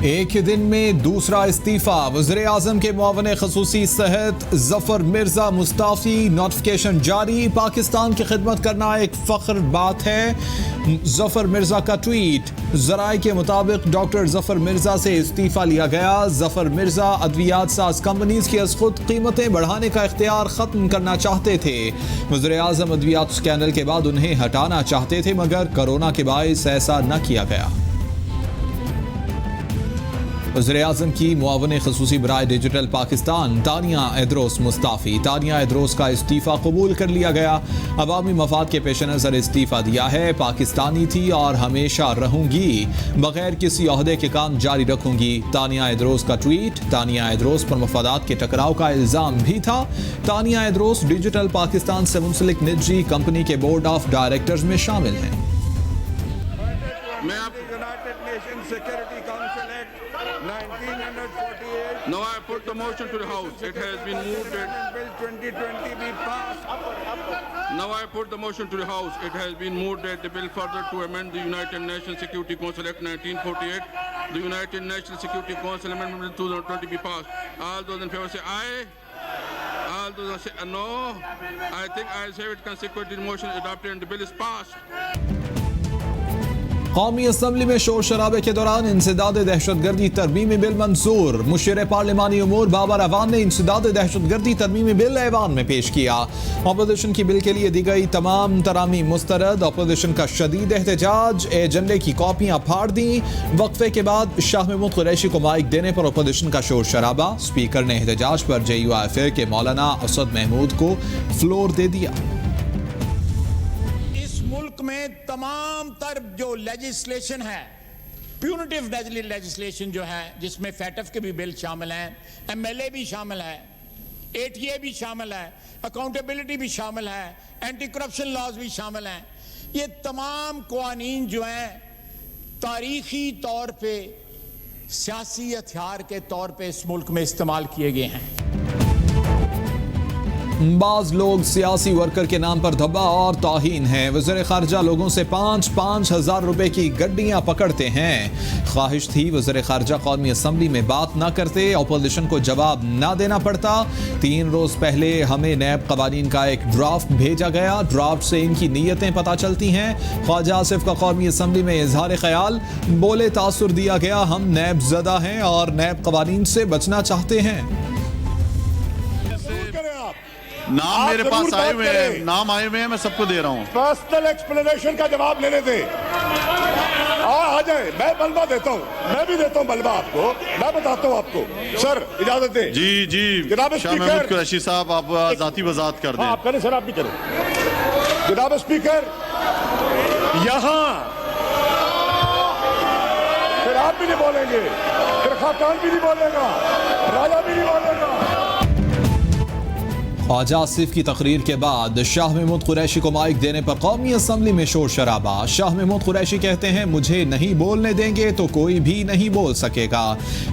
एक ही दिन में दूसरा इस्तीफा। वज़ीर-ए-आज़म के मुआविन ख़ुसूसी सेहत ज़फ़र मिर्ज़ा मुस्ताफ़ी। नोटिफिकेशन जारी। पाकिस्तान की खिदमत करना एक फ़ख्र बात है। ज़फ़र मिर्ज़ा का ट्वीट। ज़राए के मुताबिक डॉक्टर ज़फ़र मिर्ज़ा से इस्तीफ़ा लिया गया। ज़फ़र मिर्ज़ा अद्वियात साज कंपनीज की अज़ खुद कीमतें बढ़ाने का इख्तियार ख़त्म करना चाहते थे। वज़ीर-ए-आज़म अद्वियात स्कैंडल के बाद उन्हें हटाना चाहते थे, मगर कोरोना के बाइस ऐसा न किया गया। वज़ीर-ए-आज़म की मुआविन ख़ुसूसी बराए डिजिटल पाकिस्तान तानिया एदरोस मुस्ताफ़ी। तानिया एदरोस का इस्तीफ़ा कबूल कर लिया गया। अवामी मफाद के पेश नज़र इस्तीफ़ा दिया है। पाकिस्तानी थी और हमेशा रहूंगी, बगैर किसी ओहदे के काम जारी रखूंगी। तानिया एदरोस का ट्वीट। तानिया एदरोस पर मफादात के टकराव का इल्ज़ाम भी था। तानिया एदरोस डिजिटल पाकिस्तान से मुंसलिक निजी कंपनी के बोर्ड ऑफ डायरेक्टर्स में शामिल हैं। मैं आपको United nation security council act 1948 Now I put the motion to the House. It has been moved that Bill 2020 be passed. Now I put the motion to the House. It has been moved that the bill further to amend the United Nations Security Council Act 1948, the United Nations Security Council Amendment 2020 be passed. All those in favor say aye. All those say no. I think I have it. Consequently, the motion is adopted and the bill is passed. कौमी assembly में शोर शराबे के दौरान इंसदाद दहशतगर्दी तरमीमी bill मंजूर। मुशीर पार्लिमानी उमूर बाबर अवान ने इंसदाद दहशतगर्दी तरमीमी बिल ऐवान में पेश किया। अपोजिशन की बिल के लिए दी गई तमाम तरामी मुस्तरद। अपोजिशन का शदीद एहतजाज। एजेंडे की कॉपियां फाड़ दी। वक्फे के बाद शाह महमूद कुरैशी को माइक देने पर अपोजिशन का शोर शराबा। स्पीकर ने एहतजाज पर JUIF के मौलाना असद महमूद को फ्लोर दे दिया। मुल्क में तमाम तर जो लेजिस्लेशन है, प्यूनिटिव लेजिस्लेशन जो है, जिसमें फैटफ के भी बिल शामिल हैं, MLA भी शामिल है, ATA भी शामिल है, अकाउंटेबिलिटी भी शामिल है, एंटी करप्शन लॉज भी शामिल हैं, ये तमाम कानून जो हैं तारीखी तौर पे सियासी हथियार के तौर पे इस मुल्क में इस्तेमाल किए गए हैं। बाज लोग सियासी वर्कर के नाम पर धब्बा और तौहीन है। वज़ीर ख़ारजा लोगों से 5-5 हज़ार रुपए की गड्डियां पकड़ते हैं। ख्वाहिश थी वज़ीर ख़ारजा कौमी असम्बली में बात ना करते, अपोजिशन को जवाब ना देना पड़ता। 3 रोज पहले हमें नैब कवानीन का एक ड्राफ्ट भेजा गया। ड्राफ्ट से इनकी नीयतें पता चलती हैं। ख्वाजा आसिफ का कौमी असम्बली में इजहार ख्याल। बोले तासुर दिया गया, हम नैब ज़दा हैं और नैब कवानीन से बचना चाहते हैं। नाम मेरे पास आए हुए हैं, नाम आए हुए हैं, मैं सबको दे रहा हूँ। पर्सनल एक्सप्लेनेशन का जवाब लेने दे। आ जाए, मैं बलबा देता हूँ, मैं भी देता हूँ बलबा आपको, मैं बताता हूँ आपको। सर इजाजत दें। जी जी जनाब शाह महमूद कुरैशी साहब, आप जाती वजाहत कर दें। आप करें सर, आप भी करें। जनाब स्पीकर, यहाँ फिर आप भी नहीं बोलेंगे, फिर खाकान भी नहीं बोलेगा, राजा भी नहीं बोलेगा। ख्वाजा आसिफ की तकरीर के बाद शाह महमूद कुरैशी को माइक देने पर कौमी असम्बली में शोर शराबा। शाह महमूद कुरैशी कहते हैं, मुझे नहीं बोलने देंगे तो कोई भी नहीं बोल सकेगा।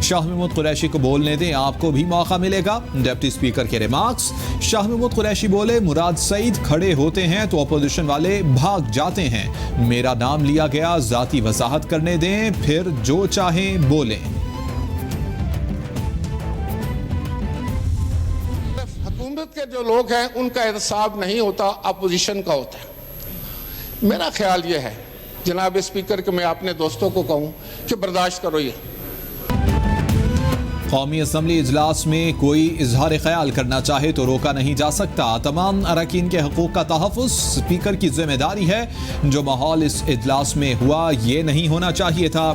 शाह महमूद कुरैशी को बोलने दें, आपको भी मौका मिलेगा। डिप्टी स्पीकर के रिमार्क्स। शाह महमूद कुरैशी बोले, मुराद सईद खड़े होते हैं तो अपोजिशन वाले भाग जाते हैं। मेरा नाम लिया गया, जाती वजाहत करने दें, फिर जो चाहें बोलें। के जो लोग हैं उनका एहतसाब नहीं होता, अपोजिशन का होता है। मेरा ख्याल ये है जनाब स्पीकर कि मैं अपने दोस्तों को कहूं कि बर्दाश्त करो। ये कौमी असम्बली इजलास में कोई इजहार ख्याल करना चाहे तो रोका नहीं जा सकता। तमाम अरकान के हकूक़ का तहफ़्फ़ुज़ स्पीकर की जिम्मेदारी है। जो माहौल इस इजलास में हुआ ये नहीं होना चाहिए था।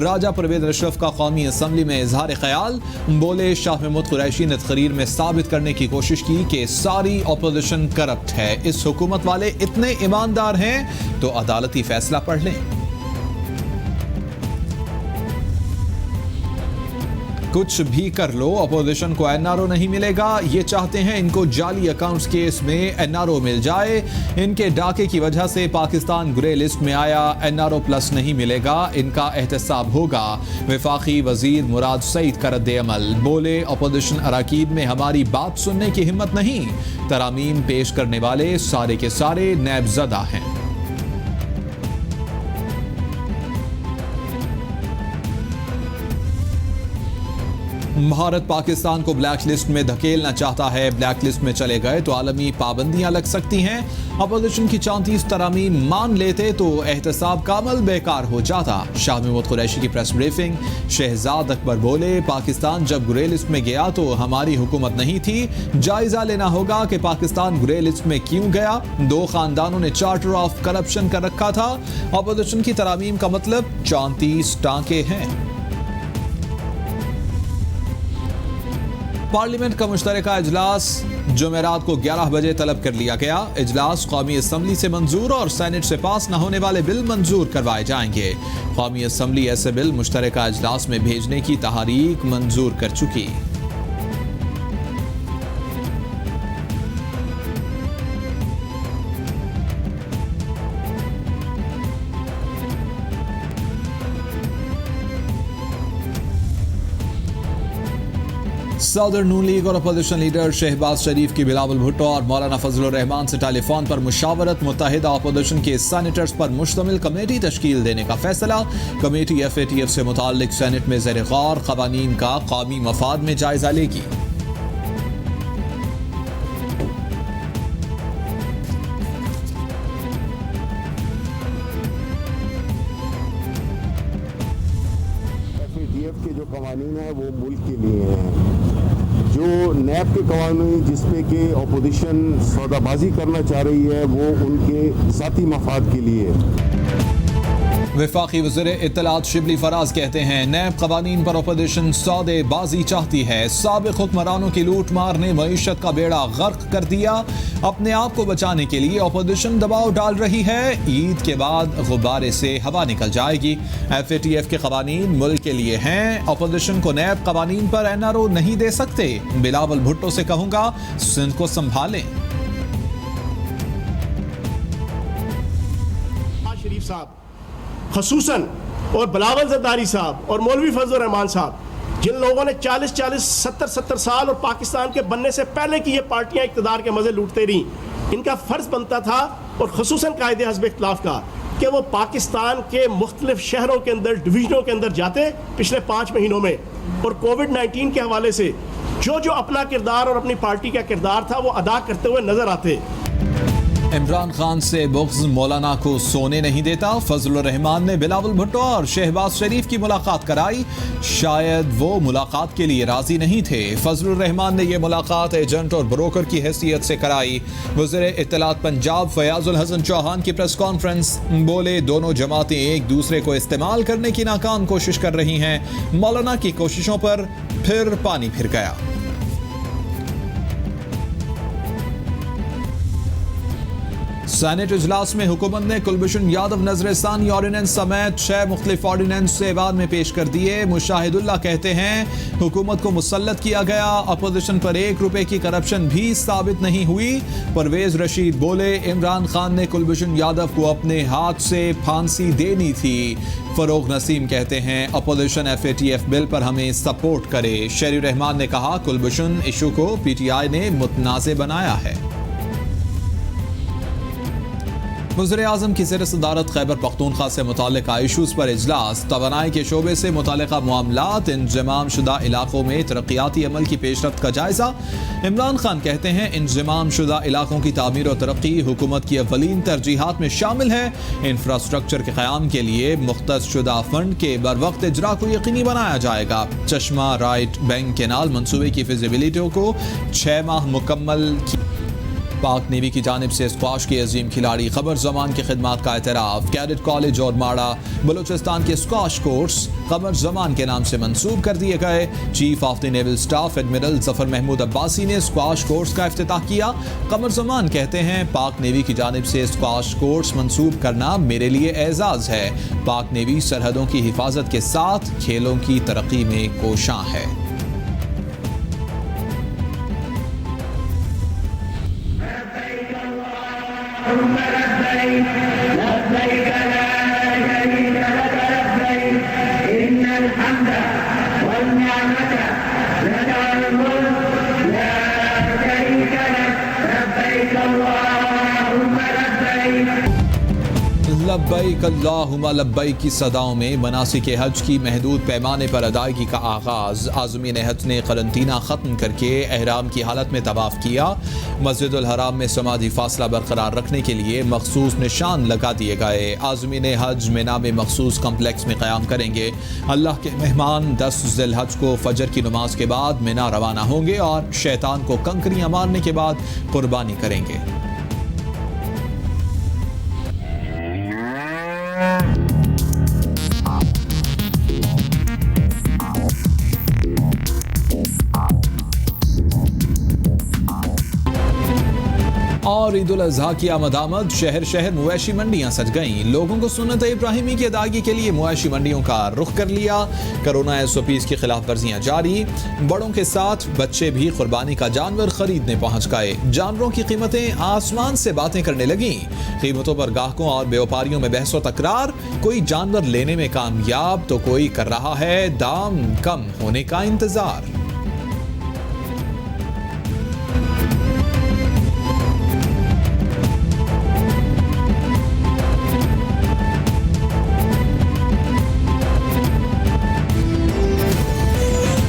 राजा परवेज़ अशरफ का कौमी असम्बली में इजहार ख्याल। बोले, शाह महमूद कुरैशी ने तकरीर में साबित करने की कोशिश की कि सारी अपोजिशन करप्ट है। इस हुकूमत वाले इतने ईमानदार हैं तो अदालती फैसला पढ़ लें। कुछ भी कर लो, अपोजिशन को NRO नहीं मिलेगा। ये चाहते हैं इनको जाली अकाउंट्स केस में NRO मिल जाए। इनके डाके की वजह से पाकिस्तान ग्रे लिस्ट में आया। NRO प्लस नहीं मिलेगा, इनका एहतसाब होगा। वफाकी वजीर मुराद सईद का रद्द अमल। बोले, अपोजिशन अरकान में हमारी बात सुनने की हिम्मत नहीं। तरामीम पेश करने वाले सारे के सारे नैबज़दा हैं। भारत पाकिस्तान को ब्लैक लिस्ट में धकेलना चाहता है। ब्लैक लिस्ट में चले गए तो आलमी पाबंदियां लग सकती हैं। अपोजिशन की 34 तरमीम मान लेते तो एहतसाब का अमल बेकार हो जाता। शाह महमूद कुरैशी की प्रेस ब्रीफिंग। शहजाद अकबर बोले, पाकिस्तान जब ग्रे लिस्ट में गया तो हमारी हुकूमत नहीं थी। जायजा लेना होगा कि पाकिस्तान ग्रे लिस्ट में क्यों गया। 2 खानदानों ने चार्टर ऑफ करप्शन कर रखा था। अपोजिशन की तरमीम का मतलब 34 टांके हैं। पार्लियामेंट का मुश्तरका इजलास जुमेरात को 11 बजे तलब कर लिया गया। इजलास कौमी असम्बली से मंजूर और सेनेट से पास न होने वाले बिल मंजूर करवाए जाएंगे। कौमी असम्बली ऐसे बिल मुश्तरका इजलास में भेजने की तहरीक मंजूर कर चुकी। सदर नून लीग और अपोजिशन लीडर शहबाज शरीफ की बिलावल भुट्टो और मौलाना फजलुर रहमान से टेलीफोन पर मुशावरत। मुत्तहिदा अपोजिशन के सेनेटर्स पर मुश्तमिल कमेटी तश्कील देने का फैसला। कमेटी FATF से मुताल्लिक सेनेट में ज़ेर गौर क़वानीन का कौमी मफाद में जायजा लेगी। FATF के जो कवानीन है वो मुल्क के लिए हैं। जो नैब के कवानीन जिसपे कि अपोजिशन सौदाबाजी करना चाह रही है वो उनके ज़ाती मफाद के लिए। वफाकी वज़ीर इत्तलात शिबली फराज कहते हैं, नैब कवानीन पर अपोजिशन सौदेबाजी चाहती है। साबिक़ हुक्मरानों की लूट मार ने मईशत का बेड़ा गर्क कर दिया। अपने आप को बचाने के लिए अपोजिशन दबाव डाल रही है। ईद के बाद गुब्बारे से हवा निकल जाएगी। FATF के कवानीन मुल्क के लिए हैं। अपोजिशन को नैब कवानीन पर NRO नहीं दे सकते। बिलावल भुट्टो से कहूंगा, सिंध को संभालें। शरीफ साहब खसूसन और बिलावल ज़रदारी साहब और मौलवी फजलुर रहमान साहब, जिन लोगों ने 40-40, 70-70 साल और पाकिस्तान के बनने से पहले की ये पार्टियां इक़्तिदार के मज़े लूटते रहीं, इनका फ़र्ज़ बनता था और खसूसन कायदे हस्ब इख्तिलाफ का कि वो पाकिस्तान के मुख्तलिफ शहरों के अंदर, डिवीज़नों के अंदर जाते पिछले 5 महीनों में और कोविड-19 के हवाले से जो जो अपना किरदार और अपनी पार्टी का किरदार था वो अदा करते हुए नजर आते। इमरान खान से बुग़्ज़ मौलाना को सोने नहीं देता। फजलुर रहमान ने बिलावल भुट्टो और शहबाज शरीफ की मुलाकात कराई। शायद वो मुलाकात के लिए राजी नहीं थे। फजलुर रहमान ने यह मुलाकात एजेंट और ब्रोकर की हैसियत से कराई। वज़ीर इत्तलात पंजाब फयाजुल हसन चौहान की प्रेस कॉन्फ्रेंस। बोले, दोनों जमातें एक दूसरे को इस्तेमाल करने की नाकाम कोशिश कर रही हैं। मौलाना की कोशिशों पर फिर पानी फिर गया। सेनेट इजलास में हुकूमत ने कुलभूषण यादव नजरसानी ऑर्डिनेंस समेत 6 मुख्तलिफ ऑर्डिनेंस ऐवान में पेश कर दिए। मुशाहिदुल्लाह कहते हैं, हुकूमत को मुसल्लत किया गया। अपोजिशन पर 1 रुपए की करप्शन भी साबित नहीं हुई। परवेज रशीद बोले, इमरान खान ने कुलभूषण यादव को अपने हाथ से फांसी देनी थी। फरोग नसीम कहते हैं, अपोजिशन FATF बिल पर हमें सपोर्ट करे। शेरी रहमान ने कहा, कुलभूषण इशू को PTI ने मुतनाज़े बनाया है। वज़ीर आज़म की ज़ेर सदारत खैबर पख्तूनख्वा से मुताल्लिक़ इशूज़ पर इजलास। तवानाई के शोबे से मुताल्लिक़ा मामलात, इंज़माम शुदा इलाकों में तरक्याती अमल की पेशरफ्त का जायज़ा। इमरान खान कहते हैं, इंज़माम शुदा इलाकों की तामीर और तरक्की हुकूमत की अव्वलीन तरजीहात में शामिल है। इंफ्रास्ट्रक्चर के क़याम के लिए मुख्तस शुदा फंड के बरवक्त इजरा को यकीनी बनाया जाएगा। चश्मा राइट बैंक केनाल मनसूबे की फिजिबिलिटी को 6 माह मुकम्मल की। पाक नेवी की जानिब से स्क्वाश के अजीम खिलाड़ी ख़बर ज़मान की खिदमात का एतराफ़। कैडेट कॉलेज और माड़ा बलूचिस्तान के स्क्वाश कोर्स ख़बर ज़मान के नाम से मंसूब कर दिए गए। Chief of the naval staff admiral Zafar Mahmood Abbasi ने स्क्वाश कोर्स का इफ्तिताह किया। क़मर ज़मान कहते हैं, पाक नेवी की जानिब से स्क्वाश कोर्स मंसूब करना मेरे लिए एजाज़ है। पाक नेवी सरहदों की हिफाजत के साथ खेलों की तरक्की में कोशां है। लब्बैक अल्लाहुम्मा लब्बैक की सदाओं में मनासिक हज की महदूद पैमाने पर अदायगी का आगाज़। आज़मीन हज ने करंतना ख़त्म करके एहराम की हालत में तवाफ़ किया। मस्जिदुल हराम में समाजी फासला बरकरार रखने के लिए मखसूस निशान लगा दिए गए। आज़मीन हज मिना में मखसूस कम्प्लेक्स में क़याम करेंगे। अल्लाह के मेहमान 10 ज़िलहज को फजर की नमाज के बाद मिना रवाना होंगे और शैतान को कंकरियाँ मारने के बाद कुर्बानी करेंगे। और ईद उल अज़हा की आमद शहर शहर मवेशी मंडियां सज गईं। लोगों को सुन्नत इब्राहिमी की अदायगी के लिए मवेशी मंडियों का रुख कर लिया। कोरोना SOPs की खिलाफ वर्जियां जारी। बड़ों के साथ बच्चे भी कुर्बानी का जानवर खरीदने पहुंच गए। जानवरों की कीमतें आसमान से बातें करने लगी। कीमतों पर गाहकों और व्यापारियों में बहस व तकरार। कोई जानवर लेने में कामयाब तो कोई कर रहा है दाम कम होने का इंतजार।